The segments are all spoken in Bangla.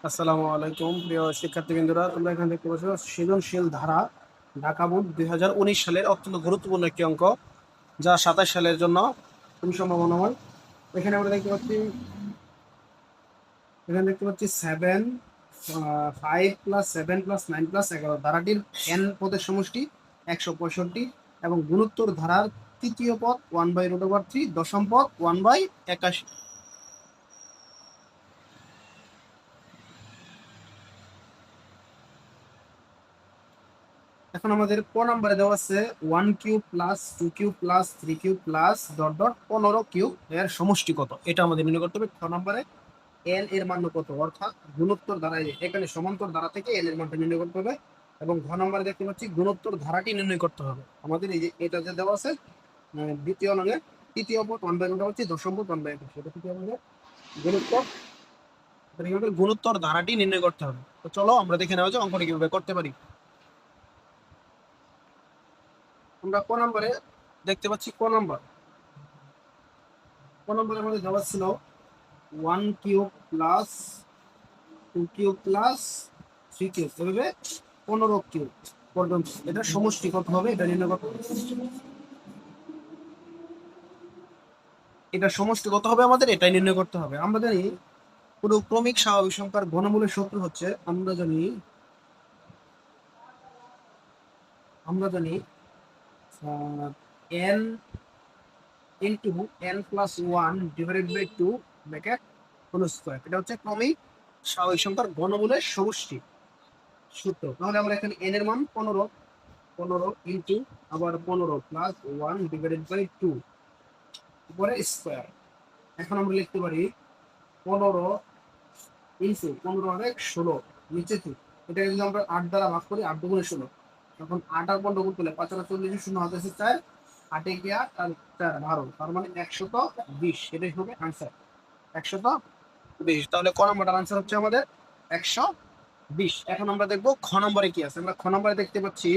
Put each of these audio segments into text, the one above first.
আসসালামু আলাইকুম প্রিয় শিক্ষার্থীবৃন্দরা, তোমরা এখানে দেখতে পাচ্ছ সৃজনশীল ধারা ঢাকা বোর্ড 2019 সালের অত্যন্ত গুরুত্বপূর্ণ একটি অঙ্ক, যা 27 সালের জন্য খুবই সম্ভাবনাময়। এখানে আমরা দেখতে পাচ্ছি 7 5 প্লাস 7 প্লাস 9 প্লাস 11 ধারাটির n পদের সমষ্টি 165 এবং গুণোত্তর ধারার তৃতীয় পদ 1/√3, দশম পদ 1/81। এখন আমাদের ক নাম্বারে দেওয়া আছে 1 cube plus 2 cube plus 3 cube plus dot dot 15 cube এর সমষ্টি কত, এটা আমাদের নির্ণয় করতে হবে। ক নাম্বারে এন এর মান কত, অর্থাৎ গুণোত্তর ধারা, এখানে সমান্তর ধারা থেকে এন এর মানটা নির্ণয় করতে হবে। এবং ঘ নম্বরে দেখতে পাচ্ছি গুণোত্তর ধারাটি নির্ণয় করতে হবে আমাদের। এই যে এটা যে দেওয়া আছে দ্বিতীয় নঙে তৃতীয় পদ 1/√, দশম পদ 1/21, এটা তৃতীয় নঙে গুণোত্তর গুণোত্তর ধারাটি নির্ণয় করতে হবে। তো চলো আমরা দেখে নেওয়া যায় অঙ্কটি কিভাবে করতে পারি। আমরা ক নম্বরে দেখতে পাচ্ছি ক নম্বরের মধ্যে দেওয়া ছিল 1 cube plus 2 cube plus 3 cube, এভাবে 15 কিউব পর্যন্ত এটা সমষ্টি কত হবে এটা নির্ণয় করতে হবে। এটা সমষ্টি কত হবে আমাদের এটাই নির্ণয় করতে হবে। আমরা জানি কোনো ক্রমিক স্বাভাবিক সংখ্যার ঘনমূলের সূত্র হচ্ছে, আমরা জানি n into n plus 1 divided by 2 bracket whole square. এটা হচ্ছে ক্রমিক স্বাভাবিক সংখ্যার ঘনমূলের সমষ্টি সূত্র। তাহলে আমরা এখানে n এর মান 15 ইন্টু আবার 15 প্লাস 1 ডিভাইডেড বাই 2 উপরে স্কয়ার। এখন আমরা লিখতে পারি 15 ইন্টু 15 আর 16 নিচে 2। এটা যদি আমরা 8 দ্বারা ভাগ করি, 8 দুগুণে 16, তখন 8 আর 15 গুণ করলে 5 আর 40, 0 হাতে আছে 4, 8 এ গিয়ে 8 আর 4 12, তার মানে 120। এটাই হবে আনসার 120। তাহলে ক নম্বরটার আনসার হচ্ছে আমাদের 120। এখন আমরা দেখবো খ নম্বরে কি আছে। আমরা খ নম্বরে দেখতে পাচ্ছি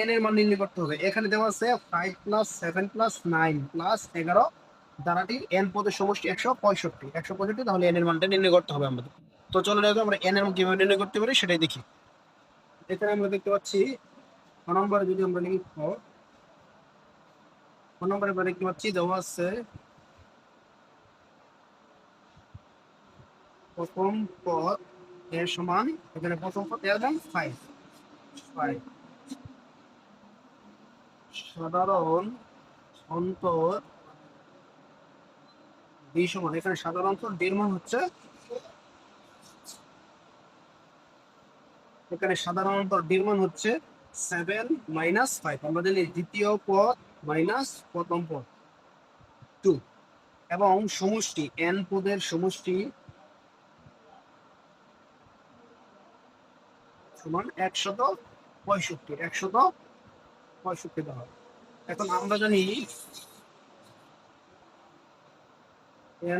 n এর মান নির্ণয় করতে হবে। এখানে দেওয়া আছে 5 প্লাস 7 প্লাস 9 প্লাস 11 ধারাটির n পদের সমষ্টি 165। তাহলে n এর মানটা নির্ণয় করতে হবে আমাদের। তো চলো দেখো আমরা n এর মান কিভাবে নির্ণয় করতে পারি সেটাই দেখি। এখানে আমরা দেখতে পাচ্ছি খ নম্বরে যদি আমরা লিখি খ নম্বরে দেখতে পাচ্ছি দেওয়া আছে প্রথম পদ এর সমান, এখানে প্রথম পদ এর মান 5 সাধারণ অন্তর ডি সমান, এখানে সাধারণ অন্তর ডির মান হচ্ছে, এখানে সাধারণ অন্তর ডির মান হচ্ছে 7 মাইনাস 5। আমরা জানি দ্বিতীয় পদ মাইনাস প্রথম পদ 2 এবং সমষ্টি n পদের সমষ্টি সমান 165 দেওয়া। এখন আমরা জানি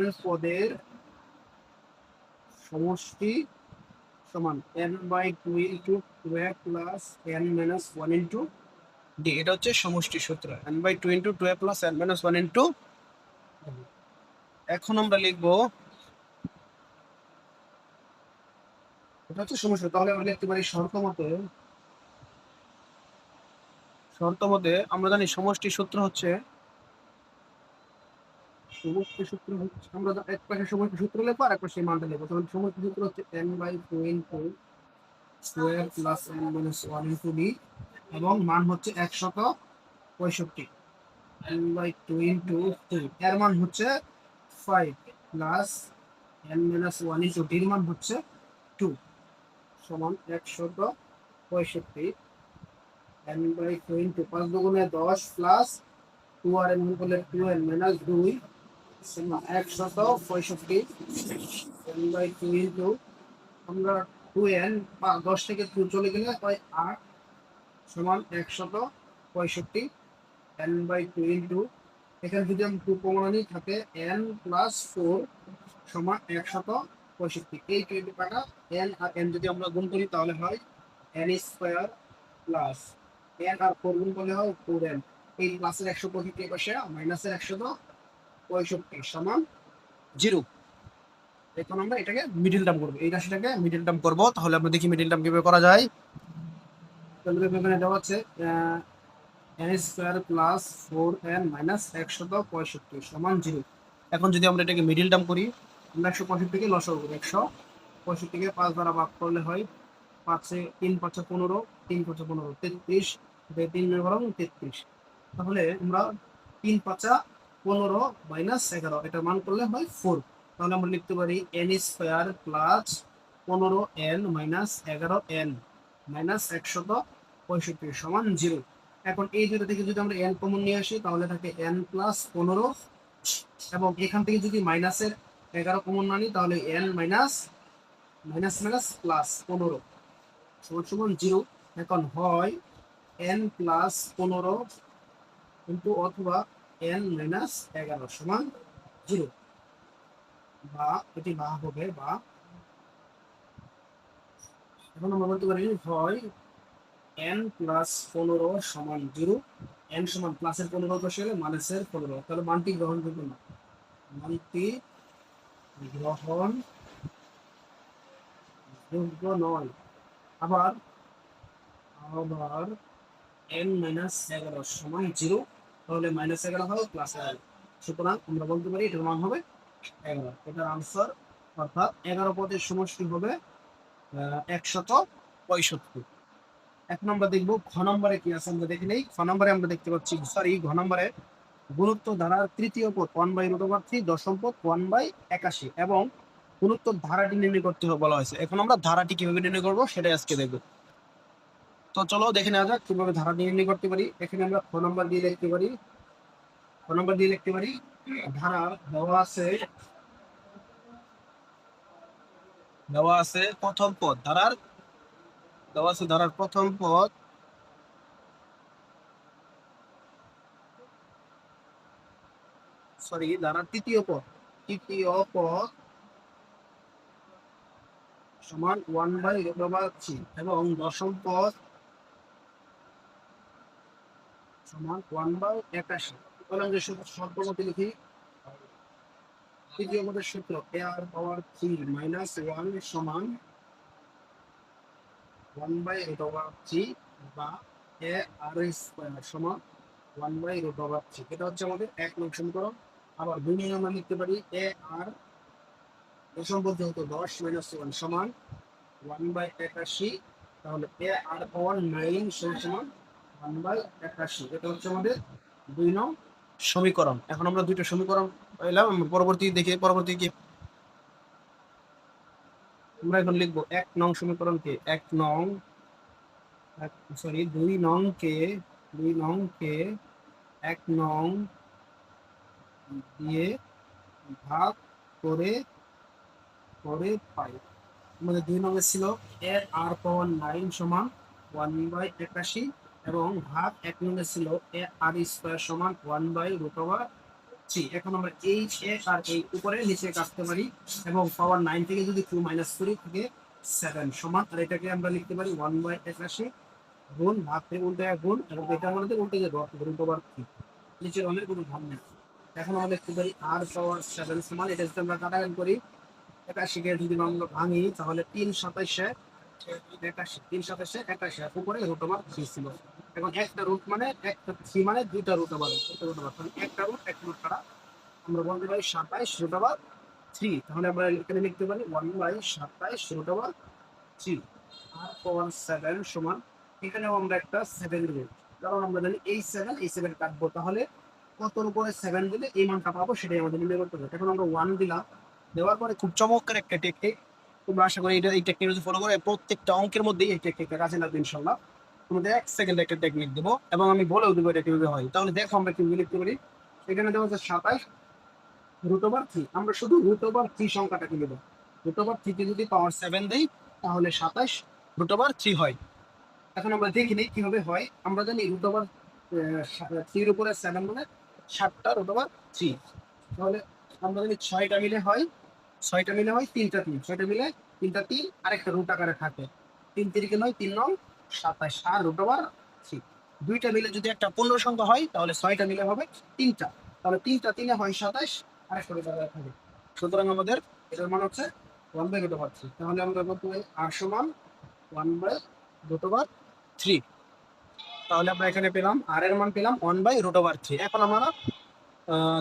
n পদের সমষ্টি সমান n/2 into 2a plus n minus 1 into D. এটা হচ্ছে সমষ্টি সূত্র, n/2 into 2a plus n minus 1 into. এখন আমরা লিখবো এটা হচ্ছে সমষ্টি। তাহলে আমরা লিখতে পারি শর্ত মতে আমরা জানি সমষ্টি সূত্র হচ্ছে আমরা এক পাশে সমষ্টি সূত্র লিখবো আর এক পাশে মানটা লিখবো। তাহলে সমষ্টি সূত্র হচ্ছে n/2 into 2a plus n minus 1 into D এবং মান হচ্ছে 165। n/2 ইন্টু 2 এর মান হচ্ছে 5 প্লাস n মাইনাস 1 ইন্টু ডির মান হচ্ছে 2 সমান 165। n/2 ইন্টু 5 দুগুণে 10 প্লাস 2 আর n গুণ করলে 2n মাইনাস 2 সমান 165। n/2 ইন্টু আমরা 2n 10 থেকে 2 চলে গেলে হয় 8 সমান 165। n/2 ইন্টু এখানে যদি আমি 2 কমন আনি থাকে n প্লাস 4 সমান 165। এই 20 টাকা n আর n যদি আমরা গুণ করি তাহলে হয় n স্কয়ার প্লাস n আর 4 গুণ করলে হয় 4n। এই প্লাসের 165 পাশে মাইনাসের 165 সমান 0। এখন আমরা এটাকে মিডল টার্ম করবো, এই রাশিটাকে মিডল টার্ম করবো। তাহলে আমরা দেখি মিডল টার্ম কিভাবে করা যায়। তাহলে এখানে দেওয়া হচ্ছে N square plus 4n minus 165 সমান 0। এখন যদি আমরা এটাকে মিডল টার্ম করি, আমরা 165কে লসাগু করি। 165কে 5 দ্বারা ভাগ করলে হয় 5 3 5 15, 3 5 15 33, 3 বরং 33। তাহলে আমরা 3 5 15 মাইনাস 11 এটা মান করলে হয় 4। তাহলে আমরা লিখতে পারি N square plus 15n minus 11n minus 165 সমান 0। এখন এই দুটো থেকে যদি আমরা n কমন নিয়ে আসি তাহলে থাকে n প্লাস 15, এবং এখান থেকে যদি মাইনাসের 11 কমন না নিই তাহলে n minus minus minus plus 15 সমান সমান 0। এখন হয় n প্লাস 15 কিন্তু অথবা n মাইনাস 11 সমান 0, বা এটি বা হবে বা। এখন আমরা বলতে পারি হয় n প্লাস 15 সমান 0, n সমান প্লাসের 15 পাশে হলে মাইনাসের 15, তাহলে মানটি গ্রহণযোগ্য না, মানটি গ্রহণযোগ্য নয়। আবার আবার n মাইনাস 11 সমান 0, তাহলে মাইনাস 11 হবে প্লাস 11। সুতরাং আমরা বলতে পারি এটার মান হবে 11। এটার আনসার অর্থাৎ 11 পদের সমষ্টি হবে 165। এখন আমরা দেখবো ঘ নম্বরে কি আছে, আমরা দেখে নেই। ঘ নম্বরে আমরা দেখতে পাচ্ছি, সরি, ঘ নম্বরে গুরুত্ব ধারার তৃতীয় পদ 1/√3, দশম পদ 1/81 এবং গুরুত্ব ধারাটি নির্ণয় করতে বলা হয়েছে। এখন আমরা ধারাটি কিভাবে নির্ণয় করবো সেটাই আজকে দেখবো। তো চলো দেখে নেওয়া যাক কিভাবে ধারা নির্ণয় করতে পারি। এখানে আমরা খ নম্বর দিয়ে লিখতে পারি, খ নম্বর দিয়ে লিখতে পারি ধারা দেওয়া আছে প্রথম পদ, দেওয়া আছে ধারার প্রথম পদ সরি ধারার তৃতীয় পদ সমান 1/√3 এবং দশম পদ সমান 1/81। তাহলে আমরা সূত্রমতে লিখি, তৃতীয় পদের সূত্র a r পাওয়ার 3 মাইনাস 1 সমান 1/√3 বা a r স্কয়ার সমান 1/√3। এটা হচ্ছে আমাদের 1 নং সমীকরণ। আবার 2 নং আমরা লিখতে পারি a r দশম পদ যেহেতু 10 মাইনাস 1 সমান 1/81, তাহলে a r পাওয়ার 9 সমান 1/81। এটা হচ্ছে আমাদের 2 নং সমীকরণ। এখন আমরা দুইটা সমীকরণ পেলাম। পরবর্তী দেখি, পরবর্তী কি আমরা এখন লিখবো 1 নং সমীকরণকে 2 নংকে 1 নং দিয়ে ভাগ করে পাই। আমাদের 2 নং ছিল a r পাওয়ার 9 সমান 1/81 এবং ভাগ 1 নং ছিল a r স্কয়ার সমান 1/√3। এখন আমরা এই a আর এই উপরে নিচে কাটতে পারি এবং পাওয়ার 9 থেকে যদি 2 মাইনাস করি থাকে 7 সমান, আর এটাকে আমরা লিখতে পারি 1/81 গুণ ভাগ থেকে উল্টে গুণ, এবং এটা আমাদের উল্টে যাবে √3। নিচের অনেক কোনো ভাগ নেই। এখন আমরা লিখতে পারি r পাওয়ার 7 সমান, এটা যদি আমরা কাটাকাটি করি 81 কে যদি আমরা ভাঙি তাহলে 3 27 81 আর উপরে √3 ছিল। এখন একটা রুট মানে একটা 3 মানে দুইটা রুট ওভার, একটা রুট ছাড়া আমরা বলতে পারি 27√3। তাহলে আমরা এখানে লিখতে পারি 1/27√3 আর পাওয়ার 7 সমান, এখানেও আমরা একটা 7 দেব, কারণ আমরা জানি এই 7 কাটবো, তাহলে কতর উপরে 7 দিলে এই মানটা পাবো সেটাই আমাদের নির্ণয় করতে হবে। এখন আমরা 1 দিলাম, দেওয়ার পরে খুব চমৎকার একটা টেকনিক, তোমরা আশা করি এই টেকনিক যদি ফলো করে প্রত্যেকটা অঙ্কের মধ্যেই এই টেকনিকটা কাজে লাগবে ইনশাল্লাহ। তোমাদের 1 সেকেন্ডে একটা টেকনিক দেবো এবং আমি বলেও দেবো এটা কিভাবে হয়। তাহলে দেখো আমরা কিভাবে লিখতে পারি। এখানে দেওয়া হচ্ছে 27√3, আমরা শুধু √3 সংখ্যাটাকে নেব। √3 কে যদি পাওয়ার 7 দেই তাহলে 27√3 হয়। এখন আমরা দেখি নিই কিভাবে হয়। আমরা জানি √3 এর উপরে 7 মানে 7টা √3, তাহলে আমরা জানি 6টা মিলে হয় 3টা 3, 6টা মিলে 3টা 3 আরেকটা রুট আকারে থাকে। 3 3 নয় 3 নং 27 আর √3। দুইটা মিলে যদি একটা পূর্ণ সংখ্যা হয় তাহলে 6টা মিলে হবে 3টা, তাহলে 3টা 3 হয় 27 আর একটা রুট আকারে থাকে। সুতরাং আমাদের এটার মান হচ্ছে 1/√3। তাহলে আমরা বলতে পারি r সমান 1/√3। তাহলে আমরা এখানে পেলাম r এর মান পেলাম 1/√3। এখন আমরা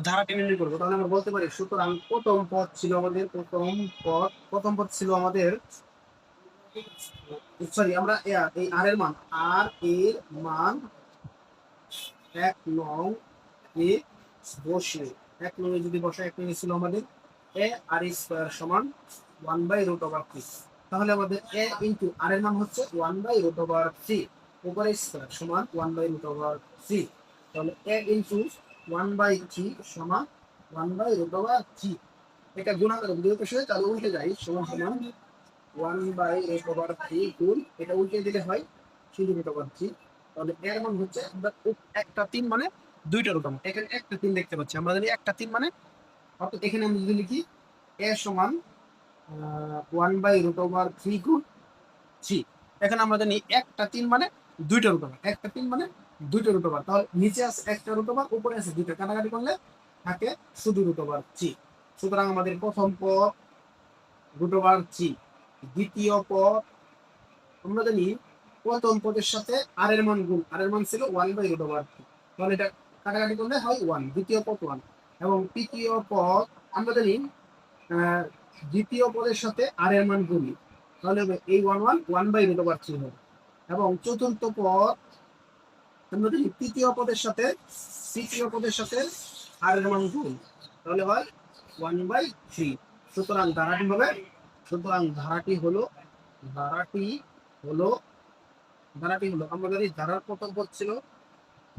ধারাটি নির্ণয় করবো। তাহলে আমরা বলতে পারি সুতরাং প্রথম পদ ছিল আমাদের সরি আমরা এই r এর মান এক নং এ বসে 1 নং এ যদি বসে 1 নং এ ছিল আমাদের a r স্কয়ার সমান 1/√3। তাহলে আমাদের a ইনটু r এর মান হচ্ছে 1/√3 উপরে স্কয়ার সমান 1/√3। তাহলে a ইনটু 1/3 সমান 1/√3। এটা গুণাকার দুই পাশে তাহলে উল্টে যায় সমান সমান 1/√3 গুণ এটা উল্টে দিলে হয় 3/√3। তাহলে এর মান হচ্ছে আমরা একটা 3 মানে দুইটা রুট আমরা এখানে একটা 3 দেখতে পাচ্ছি। আমরা জানি একটা 3 মানে অর্থাৎ এখানে আমরা যদি লিখি a সমান 1/√3 গুণ 3। এখানে আমরা জানি একটা 3 মানে দুইটা রুট ওভার, একটা 3 মানে দুইটা রুট ওভার। তাহলে নিচে আছে একটা রুট ওভার, উপরে আছে দুইটা, কাটাকাটি করলে থাকে শুধু রুট ওভার 3। সুতরাং আমাদের প্রথম পদ √3, দ্বিতীয় পদ আমরা জানি প্রথম পদের সাথে আর এর মান গুণ, আর এর মান ছিল 1/√3। তাহলে এটা কাটাকাটি করলে হয় 1, দ্বিতীয় পদ 1। এবং তৃতীয় পদ আমরা জানি দ্বিতীয় পদের সাথে আর এর মান গুণ, তাহলে এই 1/√3 হবে। এবং চতুর্থ পদ আমরা জানি তৃতীয় পদের সাথে আর এর মান গুণ, তাহলে হয় 1/3। সুতরাং ধারাটি হলো আমরা জানি ধারার প্রথম পদ ছিল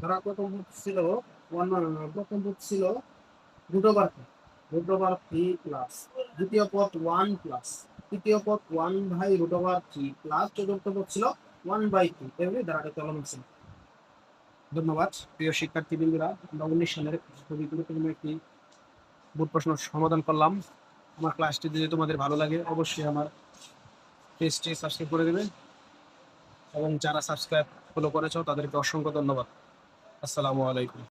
√3 প্লাস দ্বিতীয় পদ 1 প্লাস তৃতীয় পদ 1/√3 প্লাস চতুর্থ পদ ছিল 1/2। এভাবে ধারাটা চলমান ছিল। ধন্যবাদ প্রিয় শিক্ষার্থীবৃন্দরা। আমরা 19 সালের খুবই গুরুত্বপূর্ণ একটি বোর্ড প্রশ্ন সমাধান করলাম। আমার ক্লাসটি যদি তোমাদের ভালো লাগে অবশ্যই আমার পেজটি সাবস্ক্রাইব করে দেবে, এবং যারা সাবস্ক্রাইব ফলো করেছো তাদেরকে অসংখ্য ধন্যবাদ। আসসালামু আলাইকুম।